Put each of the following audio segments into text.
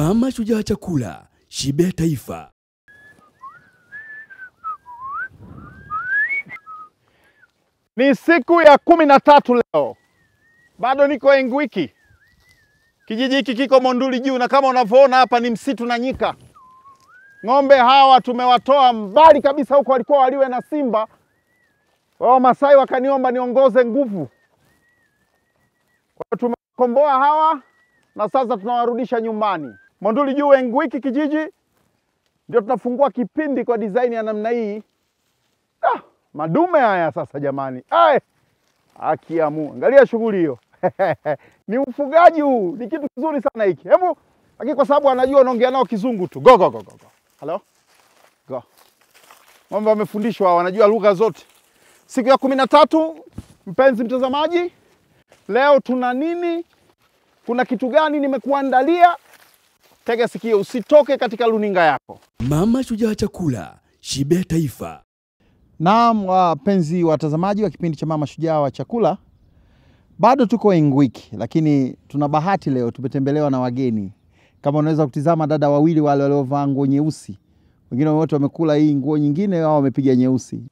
Mama Shujaa Chakula, shibe ya taifa. Ni siku ya 13 leo. Bado niko Engwiki. Kijiji hiki kiko Monduli juu, na kama unavyoona hapa ni msitu na nyika. Ng'ombe hawa tumewatoa mbali kabisa huko walikuwa waliwe na simba. Wao Masai wakaniomba niongoze nguvu. Kwa hiyo tumekomboa hawa na sasa tunawarudisha nyumbani. Monduli juu Engwiki kijiji ndio tunafungua kipindi kwa design ya namna hii. Madume haya sasa jamani. Akiamu. Angalia shughuli hiyo. Ni ufugaji huu. Ni kitu kizuri sana hiki. Hebu lakini kwa sababu anajua unaongea nao kizungu tu. Go. Hello? Go. Ng'ombe wamefundishwa, wanajua lugha zote. Siku ya 13, mpenzi mtazamaji, leo tuna nini? Kuna kitu gani nimekuandalia? Tega sikio, usitoke katika runinga yako. Mama Shujaa Chakula, shibe ya taifa. Naam, wapenzi watazamaji wa kipindi cha Mama Shujaa wa Chakula, bado tuko Engwiki, lakini tuna bahati leo tumetembelewa na wageni. Kama unaweza kutizama dada wawili wale waliovaa nguo nyeusi. Wengine wote wamekula hii nguo nyingine au wamepiga nyeusi.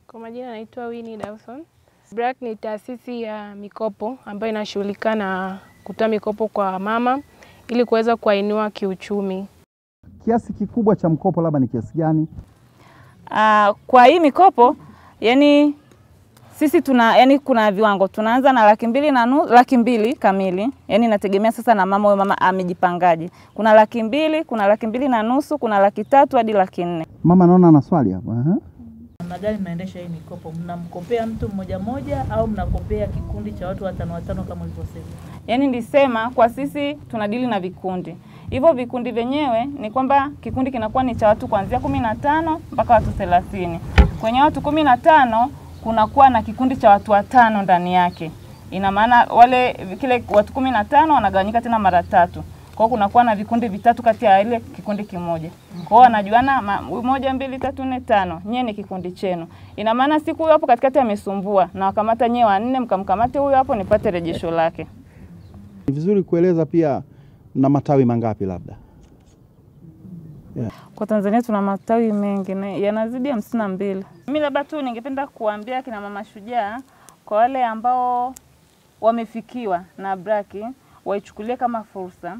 Kwa majina naitwa Winnie Dawson. BRAC ni taasisi ya mikopo ambayo inashughulika na kutoa mikopo kwa mama ili kuweza kuwainua kiuchumi. Kiasi kikubwa cha mkopo labda ni kiasi gani? Kwa hii mikopo, yani sisi kuna viwango. Tunaanza na 200,000 kamili. Yani inategemea sasa na mama, huyo mama amejipangaje. Kuna 200,000, kuna 250,000, kuna 300,000 hadi 400,000. Mama naona ana swali hapa. Namna gani mnaendesha hii mikopo? Mnamkopea mtu mmoja mmoja au mnakopea kikundi cha watu 5 kama ulivyosema? Yani nilisema kwa sisi tunadili na vikundi. Hivyo vikundi vyenyewe ni kwamba kikundi kinakuwa ni cha watu kuanzia 15 mpaka watu 30. Kwenye watu 15 kunakuwa na kikundi cha watu 5 ndani yake. Ina maana kile watu 15 wanagawanyika tena mara 3. Kwa hiyo kunakuwa na vikundi vitatu kati ya ile kikundi kimoja. Kwa hiyo wanajuana 1 2 3 4 5. Nyewe ni kikundi chenu. Ina maana siku huyo hapo katikati amesumbua na wakamata nyewe 4, mkamkamate huyo hapo nipate rejesho lake. Ni vizuri kueleza pia na matawi mangapi labda? Kwa Tanzania tuna matawi mengi na yanazidi 52. Mimi labda tu ningependa kuambia kina Mama Shujaa, kwa wale ambao wamefikiwa na BRAC, waichukulie kama fursa.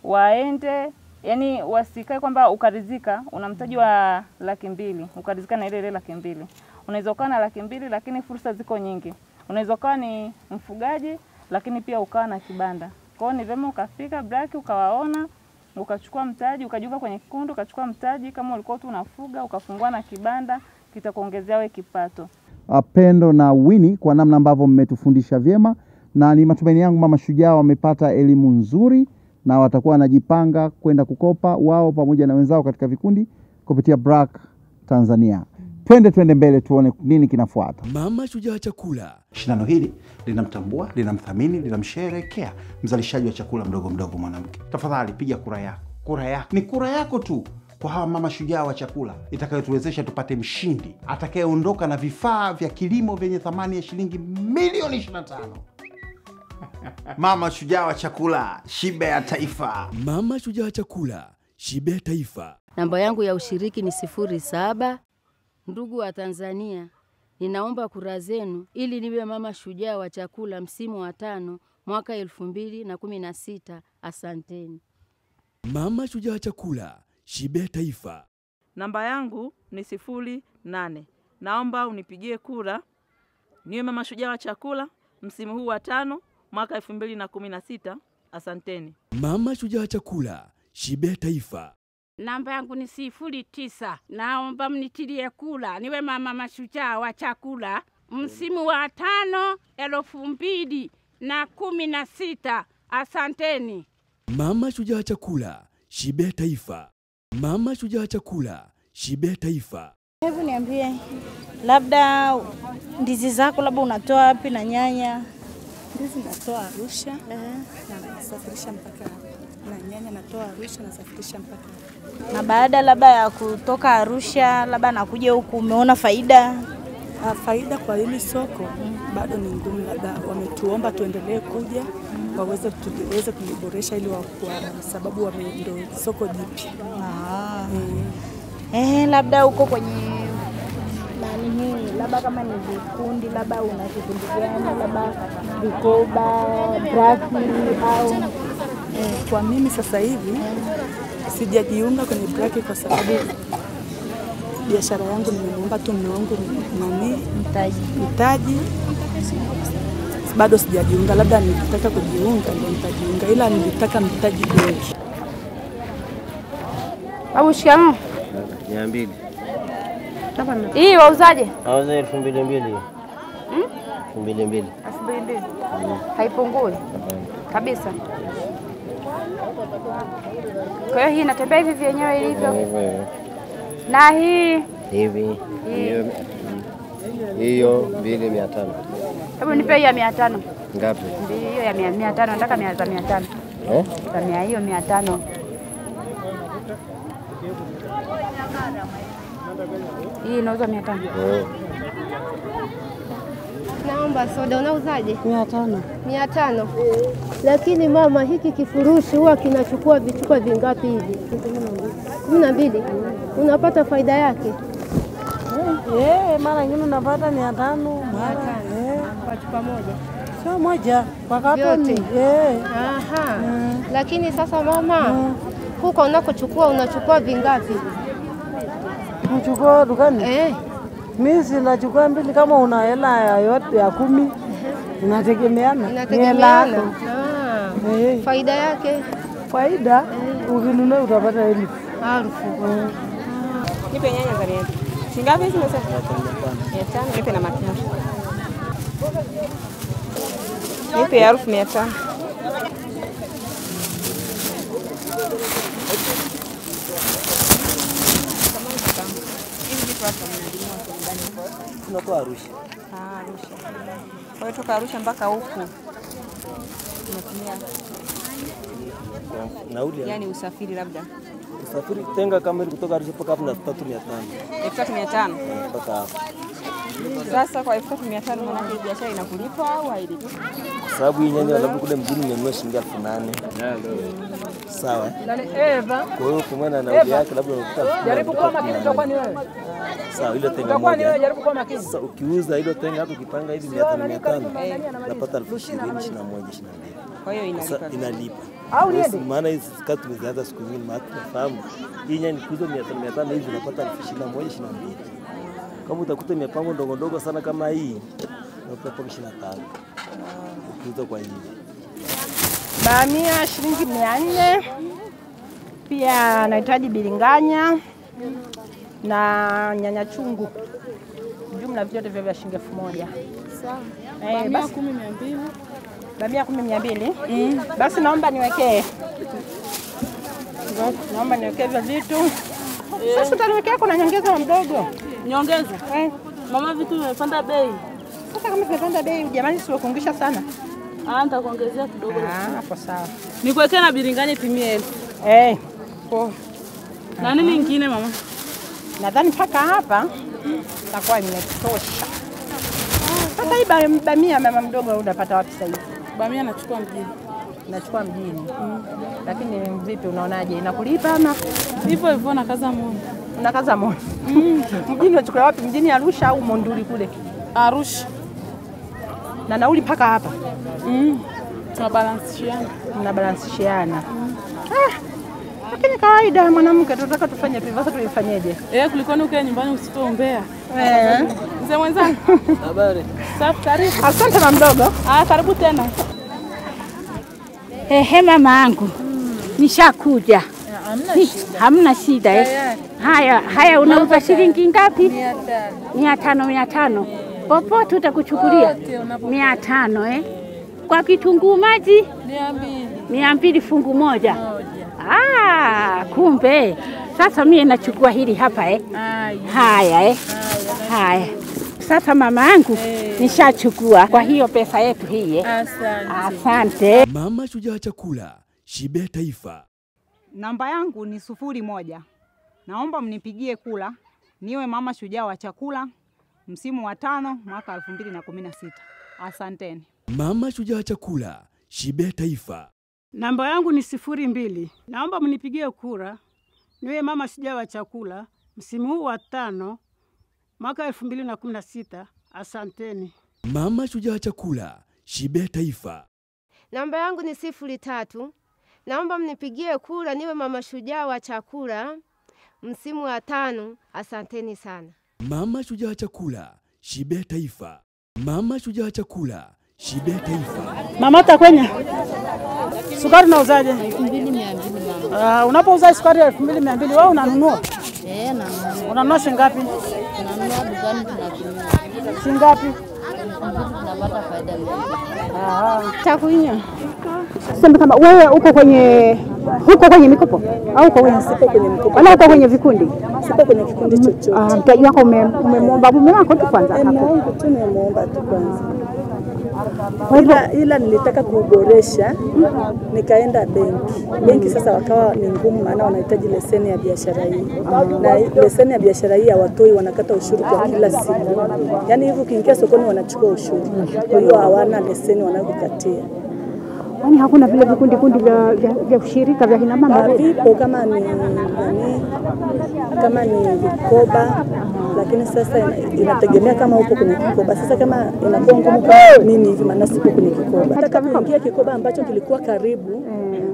Waende, yani wasikae kwamba ukarizika una mtaji wa 200,000, ukarizika na ile 200,000. Unaweza kuwa na 200,000 lakini fursa ziko nyingi. Unaweza kuwa ni mfugaji lakini pia ukawa na kibanda. Kwa hiyo ni vyema ukafika BRAC ukawaona, ukachukua mtaji, ukajiunga kwenye kikundi, ukachukua mtaji kama ulikuwa tu unafuga, ukafungua na kibanda, kitakuongezea wewe kipato. Pendo na Winnie kwa namna ambavyo mmetufundisha vyema, na ni matumaini yangu Mama Shujaa wamepata elimu nzuri na watakuwa wanajipanga kwenda kukopa wao pamoja na wenzao katika vikundi kupitia BRAC Tanzania. Twende mbele tuone nini kinafuata. Mama Shujaa Chakula. Shindano hili linamtambua, linamthamini, linamsherehekea mzalishaji wa chakula mdogo mwanamke. Tafadhali piga kura yako. Kura yako ni kura yako tu kwa hawa Mama Shujaa wa Chakula, itakayotuwezesha tupate mshindi atakayeondoka na vifaa vya kilimo vyenye thamani ya shilingi milioni 25. Mama Shujaa wa Chakula, shibe ya taifa. Mama Shujaa Chakula, shibe ya taifa. Namba yangu ya ushiriki ni 07. Ndugu wa Tanzania, ninaomba kura zenu ili niwe Mama Shujaa wa Chakula msimu wa 5 mwaka 2016. Asanteni. Mama Shujaa Chakula, shibe ya taifa. Namba yangu ni 08. Naomba unipigie kura niwe Mama Shujaa wa Chakula msimu huu wa 5 mwaka 2016. Asanteni. Mama Shujaa Chakula, shibe ya taifa. Namba yangu ni 09. Naomba mnitilie kula niwe Mama Shujaa wa Chakula msimu wa 5 2016. Asanteni. Mama Shujaa Chakula, shibe ya taifa. Mama Shujaa Chakula, shibe ya taifa. Hebu niambie, labda ndizi zako labda unatoa wapi na nyanya? Ndizi natoa Arusha na nasafirisha mpaka na nyanya natoa Arusha na nasafirisha mpaka. Na baada labda ya kutoka Arusha labda nakuja huku umeona faida? Faida kwa hili soko bado ni ngumu, labda wametuomba tuendelee kuja waweze kuliboresha ili kwa sababu ndio soko jipya. Labda uko kwenye nani hii, labda kama ni vikundi, labda una kikundi gani, labda vikoba, braki au kwa mimi sasa hivi sijajiunga kwenye braki kwa sababu biashara yangu nimeomba tu mume wangu mtaji. Bado sijajiunga, labda nitaka kujiunga ndio nitajiunga, ila nilitaka mtaji mwingi. Babu shikamoo. 200. Hii wauzaje? Auza 2200. 2200. 2200. Haipungui. Kabisa. Kwa hiyo hii inatembea hivi vyenyewe ilivyo. Na hii hivi. Hiyo 2500. Hebu nipe hiyo ya 500. Ngapi? Hiyo ya 500, nataka 500. Za hiyo 500. Hii inauza 500. Naomba soda, unauzaje? 500. 500. Lakini mama, hiki kifurushi huwa kinachukua vichupa vingapi hivi? 12. Unapata faida yake? Mara nyingine unapata 500, mara kwa chupa moja. Sio moja, kwa katoni. Lakini sasa mama, huko unachukua vingapi? Unachukua dukani? Mimi sinachukua 2 kama una hela ya yote ya 10. Inategemeana. Faida yake? Faida ukinunua utapata 1000. Nipe nyanya za 100. Shingapi hizi msasa? 500. Nipe na matunda. Nipe 1500. Tunatoa Arusha. Arusha. Kwa hiyo toka Arusha mpaka huku unatumia nauli, yani usafiri labda. Usafiri tenga kama ili kutoka Arusha mpaka hapo na 3500. 3500. Mpaka hapo. Sasa kwa 3500 maana hii biashara inakulipa au hailipi? Kwa sababu hii nyanya labda kule mjini nimenunua shilingi 8000. Sawa. Kwa hiyo kumwona na nauli yake labda unakuta. Jaribu kuwa makini utakuwa ni wewe. Sawa, ile tenga moja. Jaribu kuwa makini. Sasa ukiuza ile tenga hapo ukipanga hivi 500 unapata 20,000 21 22. Kwa hiyo inalipa. Au niende? Maana hizi kati tumeanza siku nyingi maana tunafahamu. Hii nyanya kuuza 500 hivi unapata 21 22. Kama utakuta mipango ndogo ndogo sana kama hii unapata 25. Ukiuza kwa hivi. Bamia shilingi 400. Pia nahitaji bilinganya na nyanya chungu. Jumla vyote vya shilingi 1000. Sawa. Bamia 10,200. Bamia 10,200. Basi naomba niwekee. Naomba niwekee hivyo vitu. Sasa utaniwekea kuna nyongeza mdogo. Nyongeza? Mama, vitu vimepanda bei. Sasa kama vimepanda bei, jamani siwakuongesha sana. Nitakuongezea kidogo. Hapo sawa. Nikuwekea na bilinganya timie 1000. Poa. Na nini nyingine mama? Nadhani mpaka hapa takuwa imetosha. Sasa hii bamia mama mdogo unapata wapi sasa hivi? Bamia nachukua mjini. Nachukua mjini. Lakini vipi unaonaje? Inakulipa ama hivyo hivyo na kaza moyo? Una kaza moyo. Mjini unachukua wapi? Mjini Arusha au Monduli kule? Arusha. Na nauli mpaka hapa? Tunabalansishiana. Tunabalansishiana. Lakini kawaida mwanamke tunataka tufanye hivyo, sasa tuifanyeje? Kulikoni ukae nyumbani usitoombea. Mzee mwenzangu. Habari. Safi, karibu. Asante mama mdogo. Karibu tena. Mama yangu. Nishakuja. Hamna shida. Haya unauza shilingi ngapi? 500. Popote utakuchukulia 500 Kwa kitunguu maji 200 fungu moja. Kumbe. Sasa mimi nachukua hili hapa Haya Haya. Sasa mama yangu nishachukua kwa hiyo pesa yetu hii. Asante. Mama Shujaa Chakula, shibe taifa. Namba yangu ni 01. Naomba mnipigie kula niwe mama shujaa wa chakula msimu wa 5 mwaka 2016. Asanteni. Mama Shujaa Chakula, shibe taifa. Namba yangu ni 02. Naomba mnipigie kura niwe mama shujaa wa chakula msimu huu wa 5 mwaka 2016. Asanteni. Mama shujaa wa chakula, shibe taifa. Namba yangu ni 03. Naomba mnipigie kura niwe mama shujaa wa chakula msimu wa 5. Asanteni sana. Mama shujaa wa chakula, shibe taifa. Mama shujaa wa chakula, shibe taifa. Mama takwenya. Sukari unauzaje? 2200 mama. Unapouza sukari 2200 wewe unanunua? Nanunua. Unanunua shilingi ngapi? Nanunua dukani tunatumia. Shilingi ngapi? Tunapata faida mingi. Takuinya. Sema kama wewe uko kwenye mikopo au uko kwenye mikopo? Wala uko kwenye vikundi? Sipo kwenye kikundi chochote. Mtaji wako umemwomba mume wako tu kwanza? Mungu tu nimeomba tu kwanza. Ila nilitaka kuboresha, nikaenda benki sasa wakawa ni ngumu, maana wanahitaji leseni ya biashara hii. Na leseni ya biashara hii hawatoi, wanakata ushuru kwa kila siku. Yaani hivyo ukiingia sokoni wanachukua ushuru. Kwa hiyo hawana leseni wanayokukatia. Yaani hakuna vile vikundi vya ushirika vya kina mama? Vipo kama ni vikoba, lakini sasa inategemea kama upo kwenye kikoba. Sasa kama inakuwa ngumu kwa mimi hivi, maana sipo kwenye kikoba. Nataka kuingia kikoba ambacho kilikuwa karibu,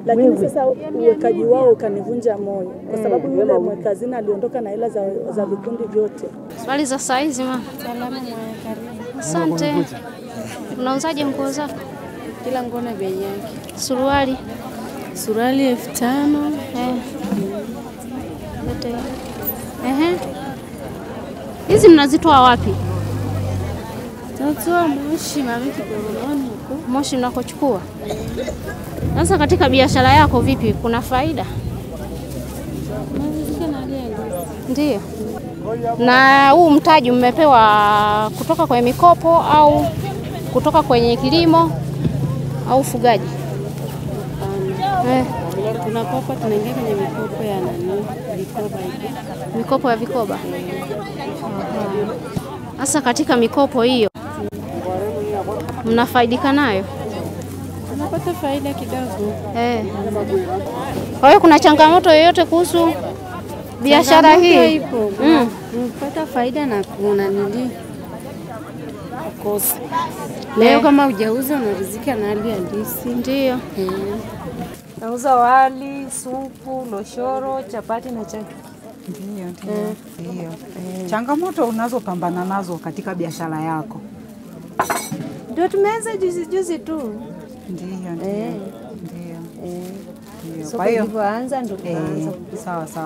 lakini sasa uwekaji wao ukanivunja moyo kwa sababu yule mwekazina aliondoka na hela za vikundi vyote. Swali za saizi mama. Salama mwana, karibu. Asante. Unauzaje nguo zako? Kila nguo na bei yake. Suruali? Suruali 5000. Yote. Hizi mnazitoa wapi? Tunatoa Moshi, mama Kiboroni huko. Moshi mnakochukua? Sasa katika biashara yako vipi? Kuna faida? Nazizika na lengo. Ndiyo. Na huu mtaji mmepewa kutoka kwenye mikopo au kutoka kwenye kilimo au ufugaji? Tunakopa, tunaingia kwenye mikopo ya vikoba hivi. Mikopo ya vikoba? Sasa katika mikopo hiyo mnafaidika nayo? Tunapata faida kidogo. Kwa hiyo kuna changamoto yoyote kuhusu biashara hii? Ipo. Unapata faida na kuna nili kosa. Leo kama hujauza unarizika na hali halisi. Ndiyo. Nauza wali, supu, loshoro, chapati na chai. Ndiyo. Changamoto unazopambana nazo katika biashara yako? Ndio tumeanza juzi tu. Ndiyo. Soko ilivyoanza ndio tunaanza.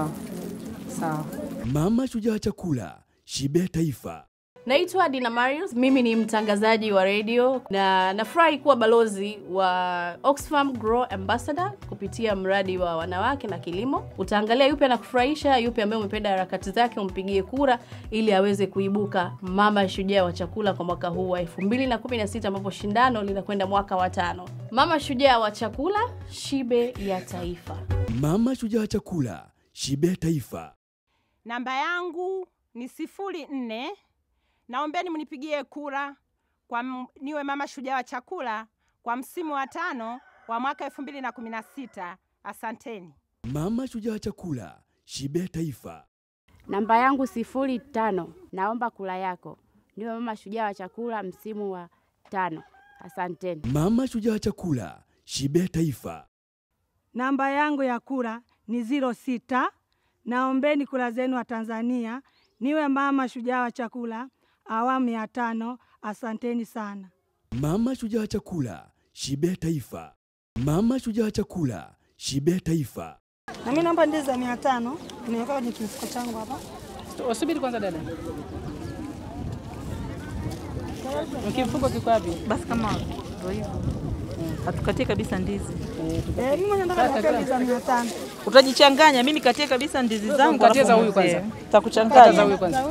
Sawa. Mama shujaa wa chakula, shibe taifa. Naitwa Dina Marius, mimi ni mtangazaji wa radio na nafurahi kuwa balozi wa Oxfam Grow Ambassador kupitia mradi wa wanawake na kilimo. Utaangalia yupi anakufurahisha, yupi ambaye umependa harakati zake, umpigie kura ili aweze kuibuka mama shujaa wa chakula kwa mwaka huu wa 2016 ambapo shindano linakwenda mwaka wa 5. Mama shujaa wa chakula, shibe ya taifa. Mama shujaa wa chakula, shibe taifa. Namba yangu ni 04. Naombeni mnipigie kura kwa niwe mama shujaa wa chakula kwa msimu wa 5 wa mwaka 2016. Asanteni. Mama shujaa wa chakula, shibe taifa. Namba yangu 05. Naomba kura yako niwe mama shujaa wa chakula msimu wa 5. Asanteni. Mama shujaa wa chakula, shibe taifa. Namba yangu ya kura ni 06. Naombeni kura zenu wa Tanzania niwe mama shujaa wa chakula awamu ya 5. Asanteni sana. Mama shujaa wa chakula, shibe taifa. Mama shujaa wa chakula, shibe taifa. Na mimi naomba ndizi za 500 niweka kwenye kifuko changu hapa. Usubiri kwanza dada. Mkifuko kiko wapi? Basi kama ndio hivyo. Hatukatie kabisa ndizi. Mimi nataka kukatia za 500. Utajichanganya, mimi nikatie kabisa ndizi zangu. Katia za huyu kwanza. Takuchanganya za huyu kwanza.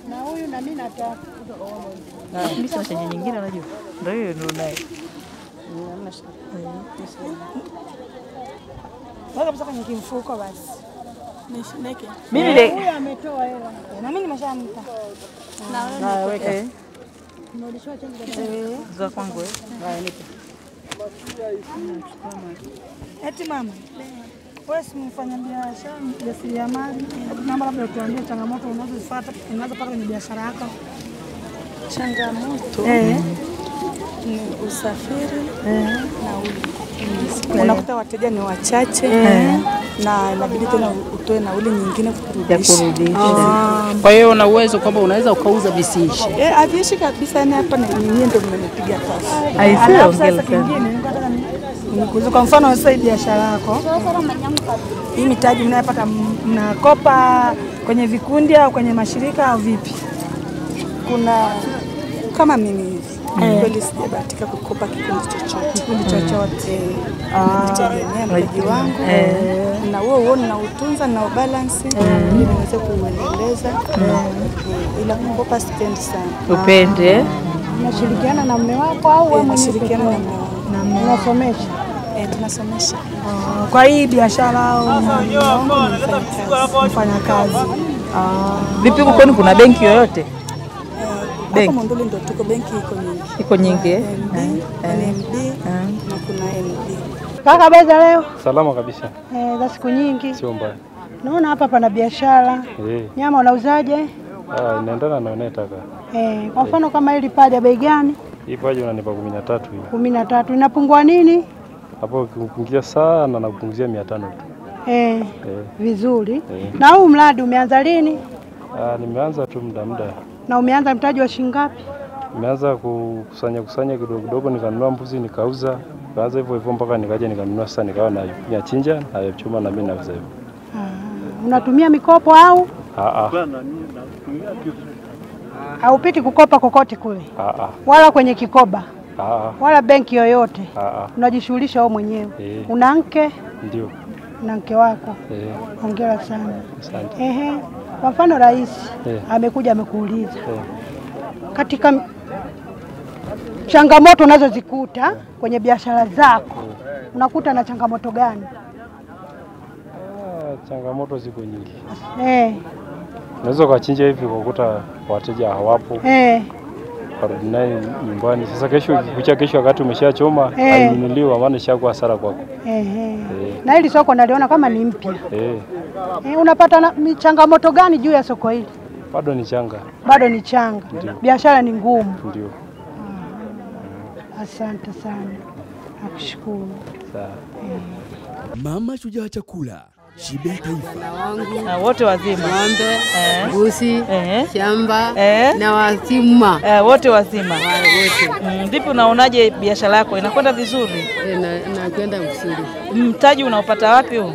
Na huyu na mimi nataka. Mimi sina chenye nyingine unajua. Ndio hiyo ndio naye. Weka pesa kwenye kifuko basi. Nishike. Mimi huyu ametoa hela. Na mimi nimeshampa. Na weka. Nirudishwa changu za kwangu Haya nipe. Eti mama, wewe si mfanyabiashara, mjasiriamali, naomba labda tuambie changamoto unazopata kwenye biashara yako. Changamoto ni usafiri nauli. Unakuta wateja ni wachache na inabidi tena utoe nauli nyingine kurudisha. Kwa hiyo una uwezo kwamba unaweza ukauza visiishi? Haviishi kabisa, yani hapa na nyinyi ndio mmenipiga pasi. Alafu sasa kingine nataka nikuulize, kwa mfano sasa hii biashara yako, hii mitaji mnayopata mnakopa kwenye vikundi au kwenye mashirika au vipi? Kuna kama mimi hivi kweli sijabahatika kukopa kikundi chochote. Nitegemea mtaji wangu na huo ninautunza na balance ili niweze kuendeleza, ila kukopa sipendi sana. Upende? Unashirikiana na mume wako au wewe mwenyewe? Nashirikiana na mume wangu. Unasomesha? Tunasomesha. Kwa hii biashara au mfanya kazi? Vipi huko kwenu kuna benki yoyote? Hapo Monduli ndio tuko, benki iko nyingi. NMB na kuna NB. Kaka Beza leo? Salama kabisa. Za siku nyingi. Sio mbaya. Naona hapa pana biashara. Nyama unauzaje? Inaendana na unayotaka. Kwa mfano kama hili paja bei gani? Hii paja unanipa 13 hivi. 13. Inapungua nini? Hapo ukipungia sana na kupunguzia 500 tu. Vizuri. Na huu mradi umeanza lini? Nimeanza tu muda. Na umeanza mtaji wa shilingi ngapi? Nimeanza kusanya kidogo nikanunua mbuzi nikauza. Kaanza hivyo mpaka nikaja nikanunua sasa nikawa na chinja na chuma na mimi nauza hivyo. Unatumia mikopo au? Haupiti kukopa kokote kule? Wala kwenye kikoba? Wala benki yoyote? Unajishughulisha wewe mwenyewe? Una mke? Ndio. Na mke wako? Hongera sana. Asante. Kwa mfano rais amekuja amekuuliza katika changamoto unazozikuta kwenye biashara zako, unakuta na changamoto gani? Changamoto ziko nyingi. Unaweza kuchinja hivi kukuta wateja hawapo. Karudi naye nyumbani. Sasa kesho wakati umeshachoma hainunuliwa, maana ishakuwa hasara kwako. Na hili soko naliona kama ni mpya. Unapata changamoto gani juu ya soko hili? Bado ni changa. Bado ni changa. Biashara ni ngumu. Ndio. Asante sana. Nakushukuru. Sawa. Mama Shujaa Chakula, Shibe Taifa. Wote wazima. Ng'ombe, mbuzi, shamba na wazima. Wote wazima. Wote. Vipi unaonaje biashara yako? Inakwenda vizuri? Nakwenda vizuri. Mtaji unaupata wapi huu?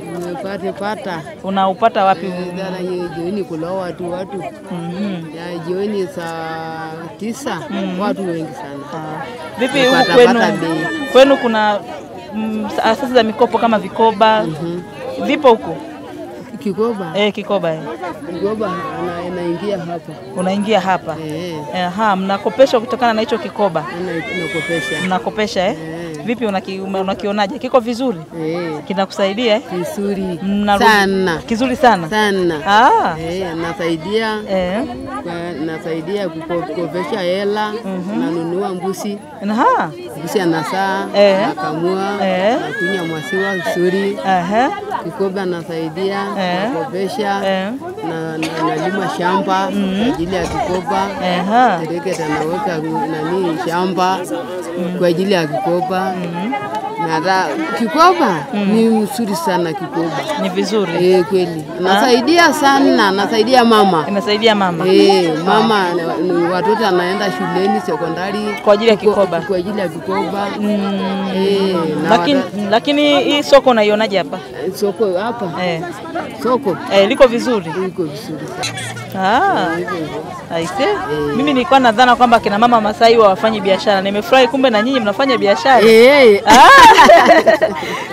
Unaupata wapi? Jioni kuloa watu. Ya jioni saa 9 watu wengi sana. Vipi huku kwenu kuna asasi za mikopo kama vikoba? Vipo huko? Kikoba? Kikoba. Kikoba inaingia hapa. Unaingia hapa? Mnakopesha kutokana na hicho kikoba? Mnakopesha. Vipi unakionaje? Kiko vizuri? Kinakusaidia? Vizuri sana. Kizuri sana? Sana. Nasaidia kukopesha hela, nanunua mbuzi. Mbuzi anasaa, nakamua, nakunywa maziwa vizuri. Kikoba nasaidia kukopesha, nalima shamba kwa ajili ya kikoba. Tereke naweka shamba kwa ajili ya kikoba. Na kikoba ni mzuri sana kikoba. Ni vizuri. Kweli. Nasaidia sana, nasaidia mama. Inasaidia mama. Mama watoto anaenda shuleni sekondari kwa ajili ya kikoba. Kwa ajili ya kikoba. Lakini hii soko unaionaje hapa? Soko hapa? Soko liko vizuri. Liko vizuri sana. Aise. Mimi nilikuwa nadhani kwamba kina mama Masai wafanye biashara. Nimefurahi kumbe na nyinyi mnafanya biashara.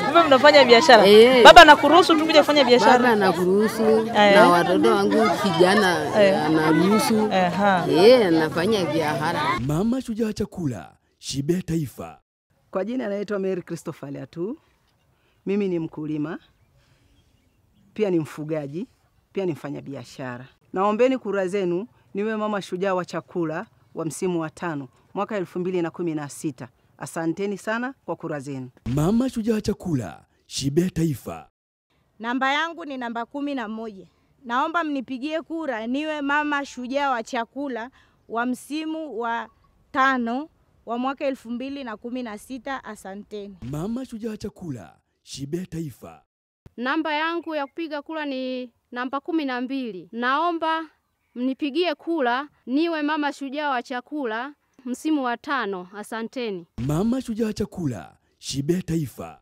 Kumbe mnafanya biashara. Baba anakuruhusu tu kuja kufanya biashara? Baba anakuruhusu na watoto wangu kijana anaruhusu. Anafanya biashara. Mama Shujaa Chakula, Shibe Taifa. Kwa jina anaitwa Mary Christopher Liatu. Mimi ni mkulima, pia ni mfugaji, pia ni mfanya biashara. Naombeni kura zenu niwe mama shujaa wa chakula wa msimu wa 5 mwaka 2016. Asanteni sana kwa kura zenu. Mama Shujaa Chakula, shibe taifa. Namba yangu ni namba 11. Naomba mnipigie kura niwe mama shujaa wa chakula wa msimu wa 5 wa mwaka 2016. Asanteni. Mama Shujaa Chakula, shibe taifa. Namba yangu ya kupiga kura ni namba 12. Naomba mnipigie kura niwe mama shujaa wa chakula msimu wa 5. Asanteni. Mama Shujaa Chakula, shibe taifa.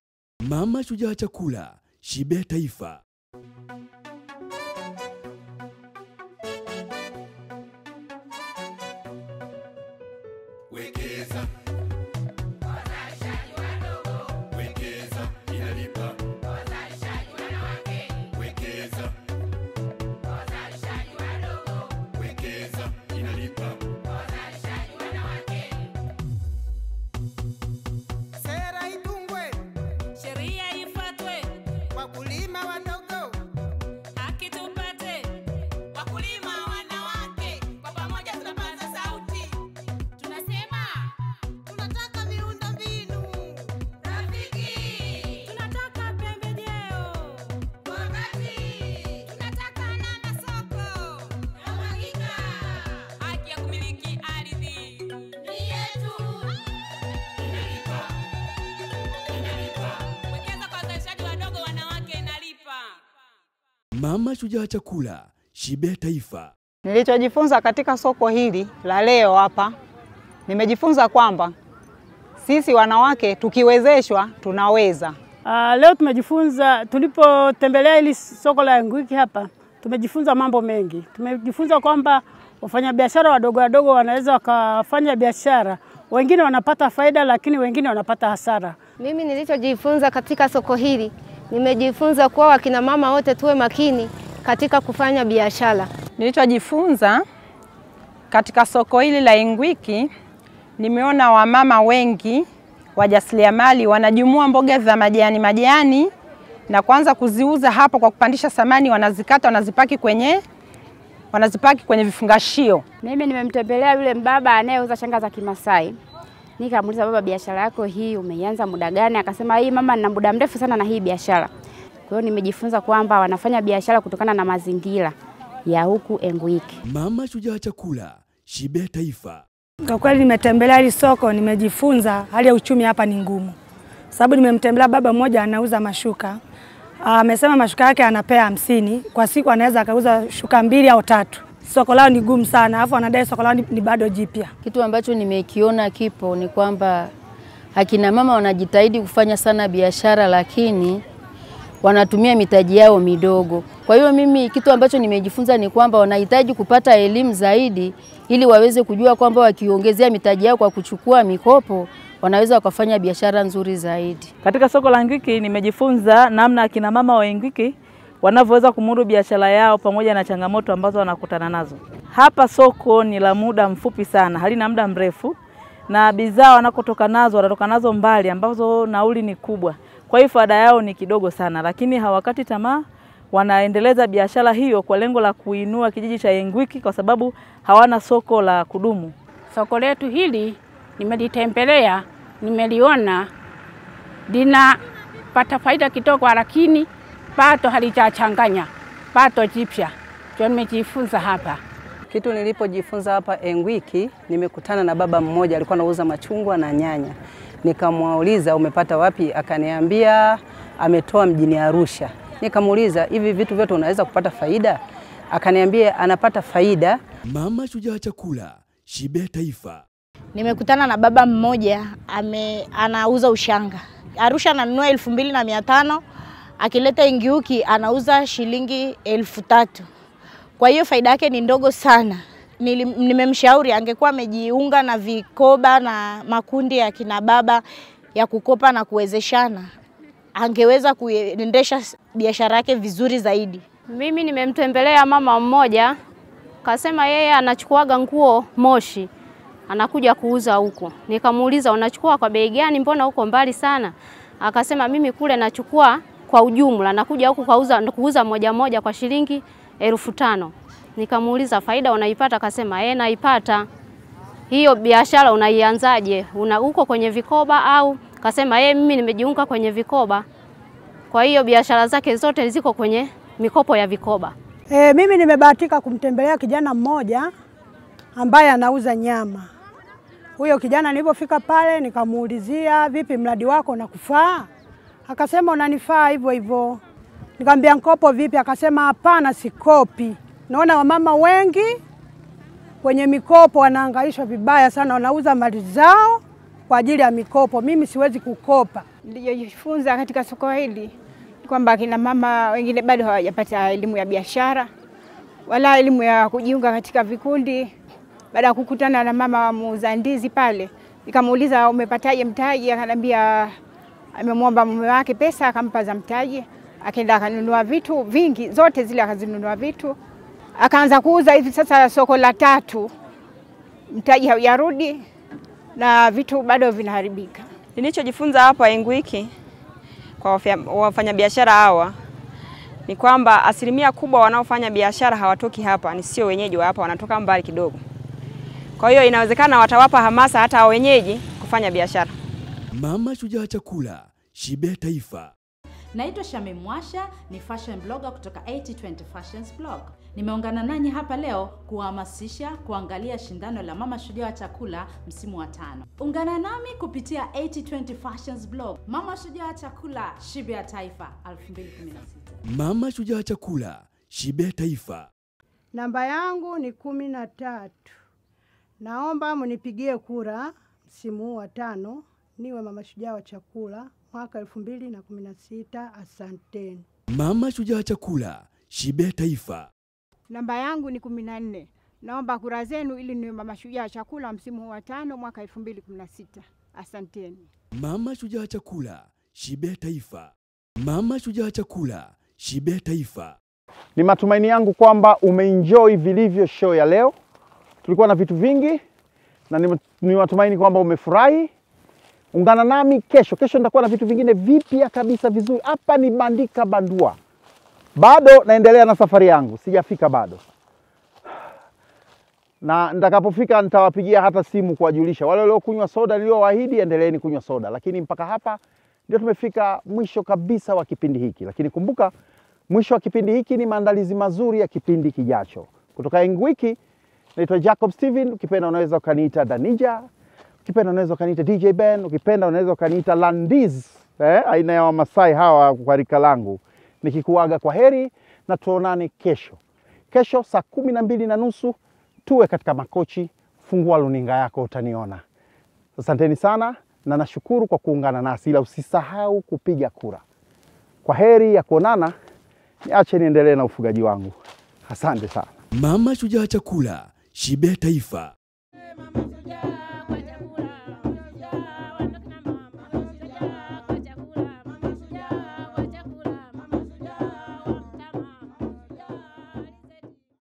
Mama Shujaa Chakula, shibe taifa. Wekeza. Wazalishaji wadogo. Wekeza, inalipa. Wazalishaji wanawake. Wekeza. Wazalishaji wadogo. Wekeza, inalipa. Wazalishaji wanawake. Sera itungwe, sheria ifuatwe, wakulima wadogo, haki tupate, wakulima wanawake, kwa pamoja tunapaza sauti. tunasema Tunataka miundombinu rafiki, tunataka pembejeo, wakati tunataka na masoko ya uhakika. haki ya kumiliki ardhi Ni yetu. Inalipa. Inalipa. wekeza kwa wazalishaji wadogo wanawake inalipa. Mama Shujaa Chakula, shibe taifa. Nilichojifunza katika soko hili la leo hapa, nimejifunza kwamba sisi wanawake tukiwezeshwa tunaweza. Leo tumejifunza, tulipotembelea hili soko la Engwiki hapa, tumejifunza mambo mengi. Tumejifunza kwamba wafanyabiashara wadogo wadogo wanaweza wakafanya biashara, wengine wanapata faida lakini wengine wanapata hasara. Mimi nilichojifunza katika soko hili, nimejifunza kuwa wakina mama wote tuwe makini katika kufanya biashara. Nilichojifunza katika soko hili la Engwiki, nimeona wamama wengi wajasiriamali wanajumua mboga za majani na kuanza kuziuza hapo kwa kupandisha thamani, wanazikata wanazipaki kwenye vifungashio. Mimi nimemtembelea yule mbaba anayeuza shanga za Kimasai. Nikamuuliza, baba, biashara yako hii umeianza muda gani? Akasema, hii mama, nina muda mrefu sana na hii biashara. Kwa hiyo nimejifunza kwamba wanafanya biashara kutokana na mazingira ya huku Engwiki. Mama Shujaa Chakula, shibe taifa. Kwa kweli nimetembelea hili soko, nimejifunza hali ya uchumi hapa ni ngumu. Sababu nimemtembelea baba mmoja anauza mashuka. Amesema mashuka yake anapea 50, kwa siku anaweza akauza shuka 2 au 3. Soko lao ni gumu sana, alafu anadai soko lao ni bado jipya. Kitu ambacho nimekiona kipo ni kwamba akina mama wanajitahidi kufanya sana biashara, lakini wanatumia mitaji yao midogo. Kwa hiyo mimi kitu ambacho nimejifunza ni kwamba wanahitaji kupata elimu zaidi ili waweze kujua kwamba wakiongezea mitaji yao kwa kuchukua mikopo wanaweza wakafanya biashara nzuri zaidi. Katika soko la Engwiki nimejifunza namna akina mama wa Engwiki wanavyoweza kumudu biashara yao pamoja na changamoto ambazo wanakutana nazo. Hapa soko ni la muda mfupi sana, halina muda mrefu, na bidhaa wanakotoka nazo mbali ambazo nauli ni kubwa. Kwa hiyo faida yao ni kidogo sana, lakini hawakati tamaa, wanaendeleza biashara hiyo kwa lengo la kuinua kijiji cha Engwiki kwa sababu hawana soko la kudumu. Soko letu hili nimelitembelea, nimeliona linapata faida kidogo, lakini pato halijachanganya, pato jipya. Ndio nimejifunza hapa. Kitu nilipojifunza hapa Engwiki, nimekutana na baba mmoja alikuwa anauza machungwa na nyanya. Nikamuuliza, umepata wapi? Akaniambia ametoa mjini Arusha. Nikamuuliza, hivi vitu vyote unaweza kupata faida? Akaniambia anapata faida. Mama Shujaa Chakula, shibe taifa. Nimekutana na baba mmoja anauza ushanga. Arusha ananunua 2500, akileta Engwiki anauza shilingi 3000. Kwa hiyo faida yake ni ndogo sana. Nimemshauri angekuwa amejiunga na vikoba na makundi ya kina baba ya kukopa na kuwezeshana, angeweza kuendesha biashara yake vizuri zaidi. Mimi nimemtembelea mama mmoja, kasema yeye anachukuaga nguo Moshi, anakuja kuuza huko. Nikamuuliza, unachukua kwa bei gani, mbona huko mbali sana? Akasema, mimi kule nachukua kwa ujumla, nakuja huku kuuza moja kwa shilingi 1500. Nikamuuliza, faida unaipata? Akasema, naipata. hiyo biashara unaianzaje? Uko kwenye vikoba au? Kasema mimi nimejiunga kwenye vikoba. Kwa hiyo biashara zake zote ziko kwenye mikopo ya vikoba. Mimi nimebahatika kumtembelea kijana mmoja ambaye anauza nyama. Huyo kijana nilipofika pale nikamuulizia, vipi mradi wako unakufaa? Akasema unanifaa hivyo hivyo. Nikamwambia mkopo vipi? Akasema hapana, sikopi. Naona wamama wengi kwenye mikopo wanahangaishwa vibaya sana, wanauza mali zao kwa ajili ya mikopo. Mimi siwezi kukopa. Nilijifunza katika soko hili kwamba kina mama wengine bado hawajapata elimu ya biashara wala elimu ya kujiunga katika vikundi. Baada ya kukutana na mama muuza ndizi pale, nikamuuliza umepataje mtaji? Akaniambia amemwomba mume wake pesa akampa za mtaji, akaenda akanunua vitu vingi, zote zile akazinunua vitu, akaanza kuuza. Hivi sasa soko la 3, mtaji haujarudi na vitu bado vinaharibika. Nilichojifunza hapa Engwiki kwa wafanyabiashara hawa ni kwamba asilimia kubwa wanaofanya biashara hawatoki hapa, ni sio wenyeji wa hapa, wanatoka mbali kidogo. Kwa hiyo inawezekana watawapa hamasa hata wenyeji kufanya biashara. Mama Shujaa Chakula, Shibe Taifa. Naitwa Shami Mwasha, ni fashion blogger kutoka 8020 Fashions Blog. Nimeungana nanyi hapa leo kuhamasisha kuangalia shindano la Mama Shujaa Chakula msimu wa 5. Ungana nami kupitia 8020 Fashions Blog. Mama Shujaa Chakula, Shibe Taifa 2016. Mama Shujaa Chakula, Shibe Taifa. Namba yangu ni 13. Naomba mnipigie kura msimu wa 5 niwe Mama Shujaa wa Chakula mwaka 2016. Asanteni. Mama Shujaa Chakula, Shibe Taifa. Namba yangu ni 14. Naomba kura zenu ili niwe Mama Shujaa Chakula msimu wa 5 mwaka 2016. Asanteni. Mama Shujaa Chakula, Shibe Taifa. Mama Shujaa Chakula, Shibe Taifa. Ni matumaini yangu kwamba umeenjoy vilivyo show ya leo. Tulikuwa na vitu vingi na ni matumaini kwamba umefurahi. Ungana nami kesho. Kesho nitakuwa na vitu vingine vipya kabisa vizuri. Hapa ni Bandika Bandua. Bado naendelea na safari yangu. Sijafika bado. Na nitakapofika nitawapigia hata simu kuwajulisha. Wale waliokunywa soda niliowaahidi, endeleeni kunywa soda. Lakini mpaka hapa ndio tumefika mwisho kabisa wa kipindi hiki. Lakini kumbuka, mwisho wa kipindi hiki ni maandalizi mazuri ya kipindi kijacho. Kutoka Engwiki, naitwa Jacob Steven. Ukipenda unaweza ukaniita Danija. Ukipenda unaweza ukaniita DJ Ben. Ukipenda unaweza ukaniita Landiz. Aina ya Wamasai hawa kwa rika langu. Nikikuaga kwa heri na tuonane kesho. Kesho saa 12:30 tuwe katika makochi. Fungua luninga yako utaniona. Asanteni sana na nashukuru kwa kuungana nasi, ila usisahau kupiga kura. Kwa heri ya kuonana. Niache niendelee na ufugaji wangu. Asante sana. Mama Shujaa Chakula, Shibe Taifa.